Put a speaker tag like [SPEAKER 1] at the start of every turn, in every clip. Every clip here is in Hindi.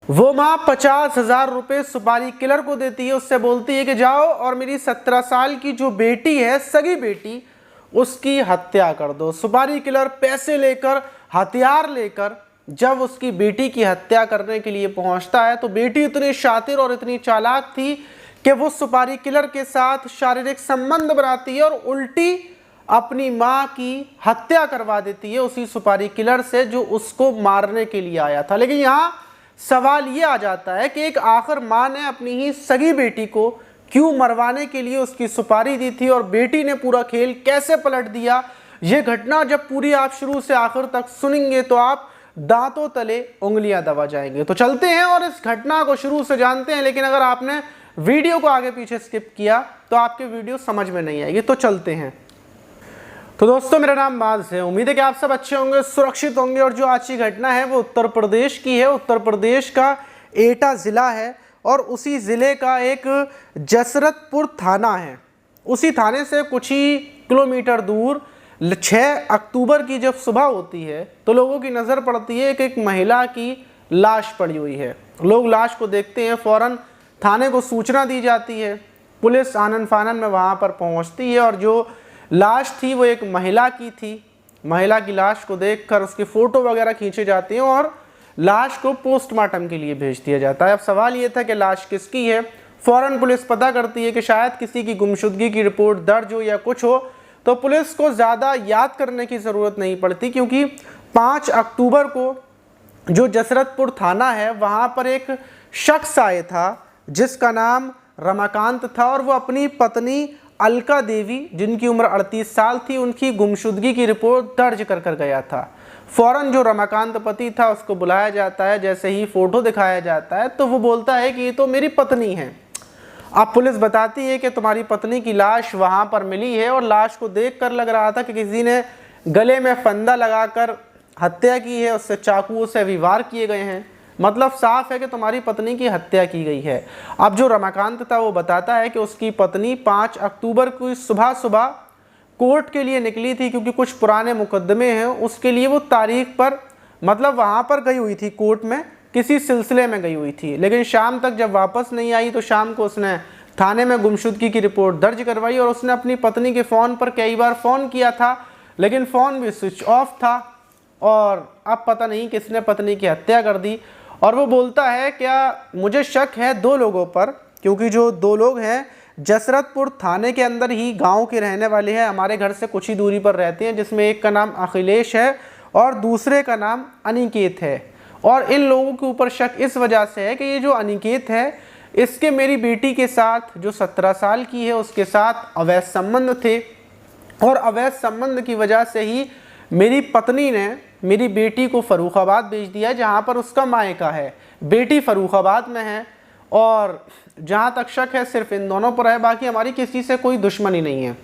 [SPEAKER 1] वो माँ 50,000 रुपये सुपारी किलर को देती है। उससे बोलती है कि जाओ और मेरी 17 साल की जो बेटी है, सगी बेटी, उसकी हत्या कर दो। सुपारी किलर पैसे लेकर, हथियार लेकर जब उसकी बेटी की हत्या करने के लिए पहुंचता है तो बेटी इतनी शातिर और इतनी चालाक थी कि वो सुपारी किलर के साथ शारीरिक संबंध बनाती है और उल्टी अपनी माँ की हत्या करवा देती है उसी सुपारी किलर से जो उसको मारने के लिए आया था। लेकिन यहाँ सवाल ये आ जाता है कि एक आखिर माँ ने अपनी ही सगी बेटी को क्यों मरवाने के लिए उसकी सुपारी दी थी और बेटी ने पूरा खेल कैसे पलट दिया। ये घटना जब पूरी आप शुरू से आखिर तक सुनेंगे तो आप दांतों तले उंगलियां दबा जाएंगे। तो चलते हैं और इस घटना को शुरू से जानते हैं। लेकिन अगर आपने वीडियो को आगे पीछे स्किप किया तो आपके वीडियो समझ में नहीं आएगी। तो चलते हैं। तो दोस्तों, मेरा नाम बाज है। उम्मीद है कि आप सब अच्छे होंगे, सुरक्षित होंगे। और जो आज की घटना है वो उत्तर प्रदेश की है। उत्तर प्रदेश का एटा ज़िला है और उसी ज़िले का एक जसरतपुर थाना है। उसी थाने से कुछ ही किलोमीटर दूर 6 अक्टूबर की जब सुबह होती है तो लोगों की नज़र पड़ती है कि एक महिला की लाश पड़ी हुई है। लोग लाश को देखते हैं, फ़ौरन थाने को सूचना दी जाती है। पुलिस आनन फानन में वहाँ पर पहुँचती है और जो लाश थी वो एक महिला की थी। महिला की लाश को देखकर उसकी फ़ोटो वगैरह खींचे जाते हैं और लाश को पोस्टमार्टम के लिए भेज दिया जाता है। अब सवाल ये था कि लाश किसकी है। फ़ौरन पुलिस पता करती है कि शायद किसी की गुमशुदगी की रिपोर्ट दर्ज हो या कुछ हो। तो पुलिस को ज़्यादा याद करने की ज़रूरत नहीं पड़ती, क्योंकि 5 अक्टूबर को जो जसरतपुर थाना है वहाँ पर एक शख्स आया था जिसका नाम रमाकांत था और वो अपनी पत्नी अलका देवी, जिनकी उम्र 38 साल थी, उनकी गुमशुदगी की रिपोर्ट दर्ज कर गया था। फ़ौरन जो रमाकांत पति था उसको बुलाया जाता है। जैसे ही फ़ोटो दिखाया जाता है तो वो बोलता है कि ये तो मेरी पत्नी है। अब पुलिस बताती है कि तुम्हारी पत्नी की लाश वहाँ पर मिली है और लाश को देखकर लग रहा था कि किसी ने गले में फंदा लगाकर हत्या की है, उससे चाकुओं से वार किए गए हैं। मतलब साफ है कि तुम्हारी पत्नी की हत्या की गई है। अब जो रमाकांत था वो बताता है कि उसकी पत्नी 5 अक्टूबर को सुबह सुबह कोर्ट के लिए निकली थी, क्योंकि कुछ पुराने मुकदमे हैं उसके लिए वो तारीख पर मतलब वहाँ पर गई हुई थी, कोर्ट में किसी सिलसिले में गई हुई थी। लेकिन शाम तक जब वापस नहीं आई तो शाम को उसने थाने में गुमशुदगी की रिपोर्ट दर्ज करवाई और उसने अपनी पत्नी के फ़ोन पर कई बार फ़ोन किया था, लेकिन फ़ोन भी स्विच ऑफ था और अब पता नहीं किसने पत्नी की हत्या कर दी। और वो बोलता है, क्या मुझे शक है 2 लोगों पर, क्योंकि जो 2 लोग हैं जसरतपुर थाने के अंदर ही गांव के रहने वाले हैं, हमारे घर से कुछ ही दूरी पर रहते हैं, जिसमें एक का नाम अखिलेश है और दूसरे का नाम अनिकेत है। और इन लोगों के ऊपर शक इस वजह से है कि ये जो अनिकेत है इसके मेरी बेटी के साथ जो 17 साल की है उसके साथ अवैध संबंध थे और अवैध संबंध की वजह से ही मेरी पत्नी ने मेरी बेटी को फर्रुखाबाद भेज दिया, जहाँ पर उसका मायका है। बेटी फर्रुखाबाद में है और जहाँ तक शक है सिर्फ इन दोनों पर है, बाकी हमारी किसी से कोई दुश्मनी नहीं है।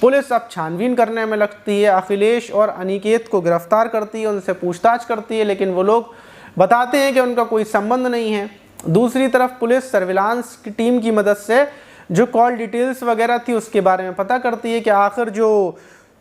[SPEAKER 1] पुलिस अब छानबीन करने में लगती है, अखिलेश और अनिकेत को गिरफ्तार करती है, उनसे पूछताछ करती है, लेकिन वो लोग बताते हैं कि उनका कोई संबंध नहीं है। दूसरी तरफ पुलिस सर्विलांस की टीम की मदद से जो कॉल डिटेल्स वगैरह थी उसके बारे में पता करती है कि आखिर जो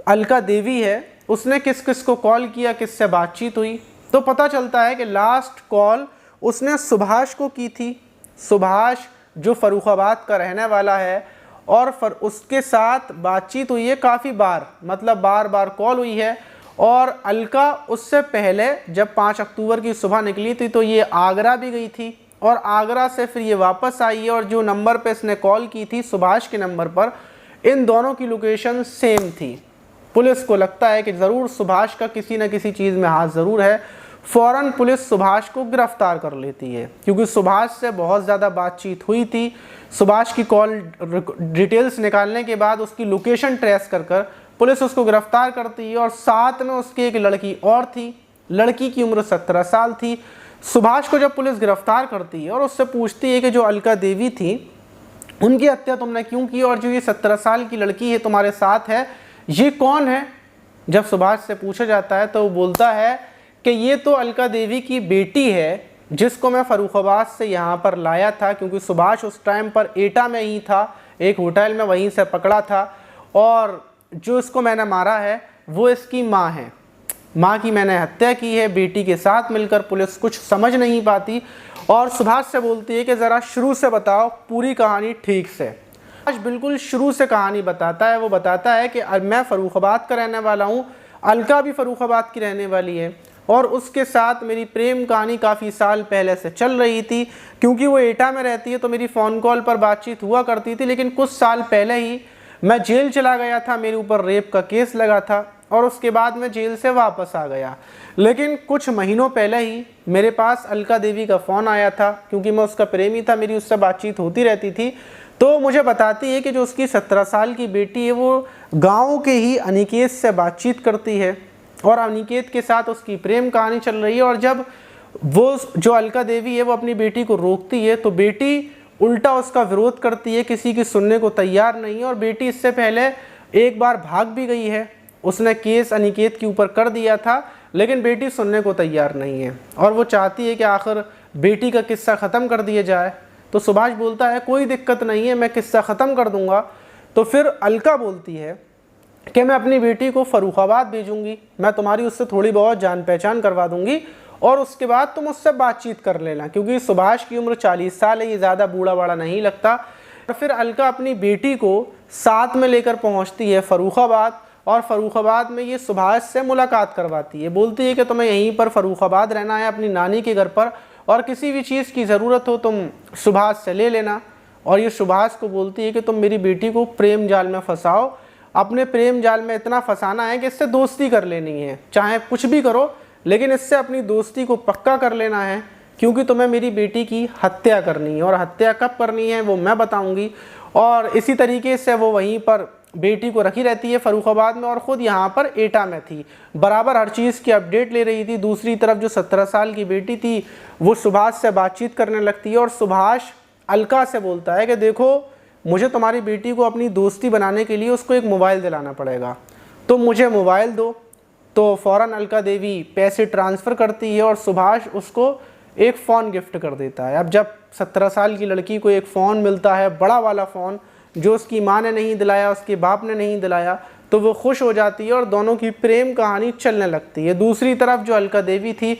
[SPEAKER 1] अलका देवी है उसने किस किस को कॉल किया, किससे बातचीत हुई। तो पता चलता है कि लास्ट कॉल उसने सुभाष को की थी। सुभाष जो फर्रुखाबाद का रहने वाला है और उसके साथ बातचीत हुई है काफ़ी बार, मतलब बार बार कॉल हुई है। और अलका उससे पहले जब 5 अक्टूबर की सुबह निकली थी तो ये आगरा भी गई थी और आगरा से फिर ये वापस आई है और जो नंबर पे इसने कॉल की थी सुभाष के नंबर पर, इन दोनों की लोकेशन सेम थी। पुलिस को लगता है कि ज़रूर सुभाष का किसी न किसी चीज़ में हाथ ज़रूर है। फ़ौरन पुलिस सुभाष को गिरफ्तार कर लेती है, क्योंकि सुभाष से बहुत ज़्यादा बातचीत हुई थी। सुभाष की कॉल डिटेल्स निकालने के बाद उसकी लोकेशन ट्रेस कर पुलिस उसको गिरफ्तार करती है और साथ में उसकी एक लड़की और थी। लड़की की उम्र 17 साल थी। सुभाष को जब पुलिस गिरफ्तार करती है और उससे पूछती है कि जो अलका देवी थी उनकी हत्या तुमने क्यों की और जो ये 17 साल की लड़की है तुम्हारे साथ है ये कौन है। जब सुभाष से पूछा जाता है तो वो बोलता है कि ये तो अलका देवी की बेटी है जिसको मैं फर्रुखाबाद से यहाँ पर लाया था, क्योंकि सुभाष उस टाइम पर एटा में ही था, एक होटल में, वहीं से पकड़ा था और जो इसको मैंने मारा है वो इसकी माँ है। माँ की मैंने हत्या की है। बेटी के साथ मिलकर पुलिस कुछ समझ नहीं पाती और सुभाष से बोलती है कि ज़रा शुरू से बताओ पूरी कहानी ठीक से। सुभाष बिल्कुल शुरू से कहानी बताता है। वो बताता है कि मैं फ़र्रुखाबाद का रहने वाला हूँ, अलका भी फ़र्रुखाबाद की रहने वाली है और उसके साथ मेरी प्रेम कहानी काफ़ी साल पहले से चल रही थी। क्योंकि वो एटा में रहती है तो मेरी फ़ोन कॉल पर बातचीत हुआ करती थी, लेकिन कुछ साल पहले ही मैं जेल चला गया था, मेरे ऊपर रेप का केस लगा था और उसके बाद मैं जेल से वापस आ गया। लेकिन कुछ महीनों पहले ही मेरे पास अलका देवी का फ़ोन आया था, क्योंकि मैं उसका प्रेमी था, मेरी उससे बातचीत होती रहती थी। तो मुझे बताती है कि जो उसकी 17 साल की बेटी है वो गाँव के ही अनिकेत से बातचीत करती है और अनिकेत के साथ उसकी प्रेम कहानी चल रही है। और जब वो जो अलका देवी है वो अपनी बेटी को रोकती है तो बेटी उल्टा उसका विरोध करती है, किसी की सुनने को तैयार नहीं है। और बेटी इससे पहले एक बार भाग भी गई है, उसने केस अनिकेत के ऊपर कर दिया था, लेकिन बेटी सुनने को तैयार नहीं है और वो चाहती है कि आखिर बेटी का किस्सा ख़त्म कर दिया जाए। तो सुभाष बोलता है कोई दिक्कत नहीं है, मैं किस्सा ख़त्म कर दूंगा। तो फिर अलका बोलती है कि मैं अपनी बेटी को फ़र्रुखाबाद भेजूंगी, मैं तुम्हारी उससे थोड़ी बहुत जान पहचान करवा दूंगी और उसके बाद तुम उससे बातचीत कर लेना, क्योंकि सुभाष की उम्र 40 साल है, ये ज़्यादा बूढ़ा बाड़ा नहीं लगता। और फिर अलका अपनी बेटी को साथ में लेकर पहुंचती है फ़र्रुखाबाद और फ़र्रुखाबाद में ये सुभाष से मुलाकात करवाती है। बोलती है कि तुम्हें यहीं पर फ़र्रुखाबाद रहना है अपनी नानी के घर पर और किसी भी चीज़ की ज़रूरत हो तुम सुभाष से ले लेना। और ये सुभाष को बोलती है कि तुम मेरी बेटी को प्रेम जाल में फंसाओ, अपने प्रेम जाल में इतना फंसाना है कि इससे दोस्ती कर लेनी है, चाहे कुछ भी करो लेकिन इससे अपनी दोस्ती को पक्का कर लेना है, क्योंकि तुम्हें मेरी बेटी की हत्या करनी है और हत्या कब करनी है वो मैं बताऊंगी। और इसी तरीके से वो वहीं पर बेटी को रखी रहती है फ़र्रुखाबाद में और ख़ुद यहाँ पर एटा में थी, बराबर हर चीज़ की अपडेट ले रही थी। दूसरी तरफ जो 17 साल की बेटी थी वो सुभाष से बातचीत करने लगती है और सुभाष अलका से बोलता है कि देखो मुझे तुम्हारी बेटी को अपनी दोस्ती बनाने के लिए उसको एक मोबाइल दिलाना पड़ेगा, तो मुझे मोबाइल दो। तो फ़ौरन अलका देवी पैसे ट्रांसफ़र करती है और सुभाष उसको एक फ़ोन गिफ्ट कर देता है। अब जब 17 साल की लड़की को एक फ़ोन मिलता है, बड़ा वाला फ़ोन, जो उसकी माँ ने नहीं दिलाया, उसके बाप ने नहीं दिलाया, तो वो खुश हो जाती है और दोनों की प्रेम कहानी चलने लगती है। दूसरी तरफ जो अलका देवी थी,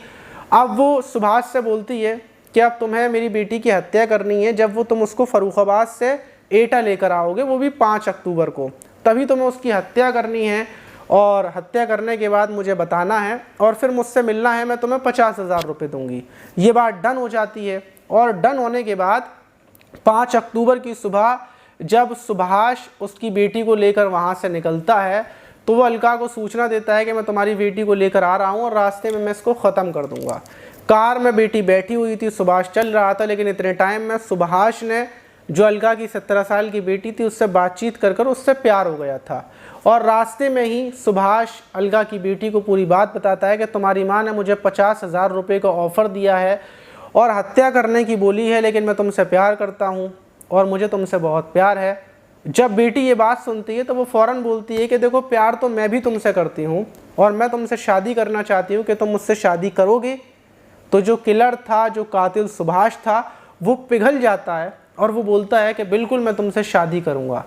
[SPEAKER 1] अब वो सुभाष से बोलती है कि अब तुम्हें मेरी बेटी की हत्या करनी है, जब वो तुम उसको फ़र्रुखाबाद से एटा लेकर आओगे, वो भी 5 अक्टूबर को, तभी तुम्हें उसकी हत्या करनी है और हत्या करने के बाद मुझे बताना है और फिर मुझसे मिलना है, मैं तुम्हें 50,000 रुपये दूंगी। ये बात डन हो जाती है और डन होने के बाद 5 अक्टूबर की सुबह जब सुभाष उसकी बेटी को लेकर वहाँ से निकलता है तो वो अलका को सूचना देता है कि मैं तुम्हारी बेटी को लेकर आ रहा हूँ और रास्ते में मैं इसको ख़त्म कर दूँगा। कार में बेटी बैठी हुई थी, सुभाष चल रहा था, लेकिन इतने टाइम में सुभाष ने जो अलका की 17 साल की बेटी थी उससे बातचीत कर उससे प्यार हो गया था। और रास्ते में ही सुभाष अलका की बेटी को पूरी बात बताता है कि तुम्हारी माँ ने मुझे 50,000 रुपये का ऑफ़र दिया है और हत्या करने की बोली है, लेकिन मैं तुमसे प्यार करता हूँ और मुझे तुमसे बहुत प्यार है। जब बेटी ये बात सुनती है तो वो फ़ौरन बोलती है कि देखो प्यार तो मैं भी तुमसे करती हूँ और मैं तुमसे शादी करना चाहती हूँ, कि तुम मुझसे शादी करोगे। तो जो किलर था, जो कातिल सुभाष था, वो पिघल जाता है और वो बोलता है कि बिल्कुल मैं तुमसे शादी करूँगा।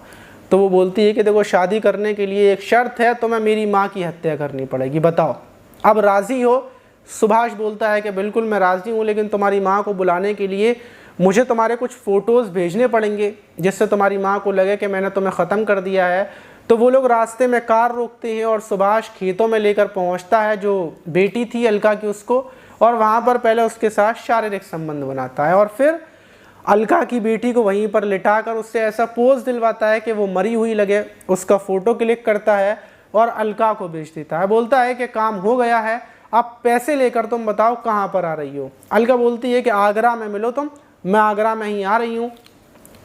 [SPEAKER 1] तो वो बोलती है कि देखो शादी करने के लिए एक शर्त है, तुम्हें मेरी माँ की हत्या करनी पड़ेगी, बताओ अब राज़ी हो। सुभाष बोलता है कि बिल्कुल मैं राज़ी हूँ, लेकिन तुम्हारी माँ को बुलाने के लिए मुझे तुम्हारे कुछ फ़ोटोज़ भेजने पड़ेंगे जिससे तुम्हारी माँ को लगे कि मैंने तुम्हें ख़त्म कर दिया है। तो वो लोग रास्ते में कार रोकते हैं और सुभाष खेतों में लेकर पहुँचता है जो बेटी थी अलका की उसको, और वहाँ पर पहले उसके साथ शारीरिक संबंध बनाता है और फिर अलका की बेटी को वहीं पर लिटाकर उससे ऐसा पोज दिलवाता है कि वो मरी हुई लगे, उसका फ़ोटो क्लिक करता है और अलका को भेज देता है। बोलता है कि काम हो गया है, अब पैसे लेकर तुम बताओ कहाँ पर आ रही हो। अलका बोलती है कि आगरा में मिलो तुम, मैं आगरा में ही आ रही हूँ।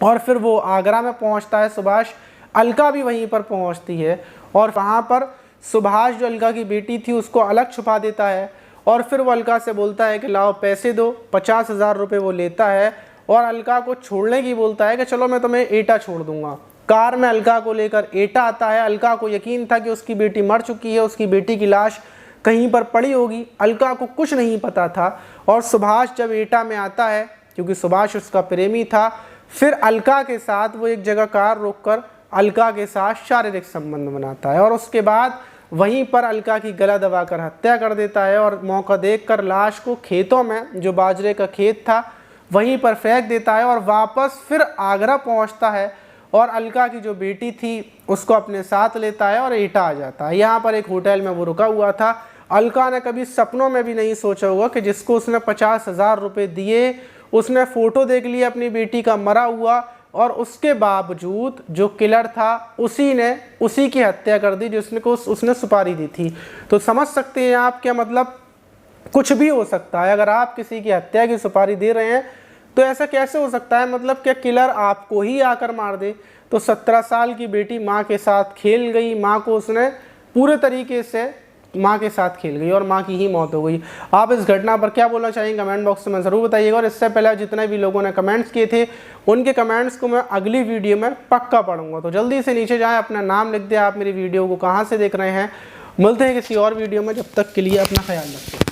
[SPEAKER 1] और फिर वो आगरा में पहुँचता है सुभाष, अलका भी वहीं पर पहुँचती है और वहाँ पर सुभाष जो अलका की बेटी थी उसको अलग छुपा देता है और फिर वो अलका से बोलता है कि लाओ पैसे दो। 50,000 रुपये वो लेता है और अलका को छोड़ने की बोलता है कि चलो मैं तुम्हें एटा छोड़ दूंगा। कार में अलका को लेकर एटा आता है। अलका को यकीन था कि उसकी बेटी मर चुकी है, उसकी बेटी की लाश कहीं पर पड़ी होगी, अलका को कुछ नहीं पता था। और सुभाष जब एटा में आता है, क्योंकि सुभाष उसका प्रेमी था, फिर अलका के साथ वो एक जगह कार रोककर अलका के साथ शारीरिक संबंध बनाता है और उसके बाद वहीं पर अलका की गला दबाकर हत्या कर देता है और मौका देखकर लाश को खेतों में, जो बाजरे का खेत था, वहीं पर फेंक देता है और वापस फिर आगरा पहुंचता है और अलका की जो बेटी थी उसको अपने साथ लेता है और एटा आ जाता है। यहाँ पर एक होटल में वो रुका हुआ था। अलका ने कभी सपनों में भी नहीं सोचा होगा कि जिसको उसने 50,000 रुपये दिए, उसने फ़ोटो देख लिया अपनी बेटी का मरा हुआ और उसके बावजूद जो किलर था उसी ने उसी की हत्या कर दी जिसने को उसने सुपारी दी थी। तो समझ सकते हैं आप, क्या मतलब कुछ भी हो सकता है। अगर आप किसी की हत्या की सुपारी दे रहे हैं तो ऐसा कैसे हो सकता है, मतलब क्या किलर आपको ही आकर मार दे। तो 17 साल की बेटी माँ के साथ खेल गई, माँ को उसने पूरे तरीके से माँ के साथ खेल गई और माँ की ही मौत हो गई। आप इस घटना पर क्या बोलना चाहेंगे कमेंट बॉक्स में ज़रूर बताइएगा। और इससे पहले जितने भी लोगों ने कमेंट्स किए थे उनके कमेंट्स को मैं अगली वीडियो में पक्का पढ़ूंगा। तो जल्दी से नीचे जाएं, अपना नाम लिख दें, आप मेरी वीडियो को कहाँ से देख रहे हैं। मिलते हैं किसी और वीडियो में, जब तक के लिए अपना ख्याल रखें।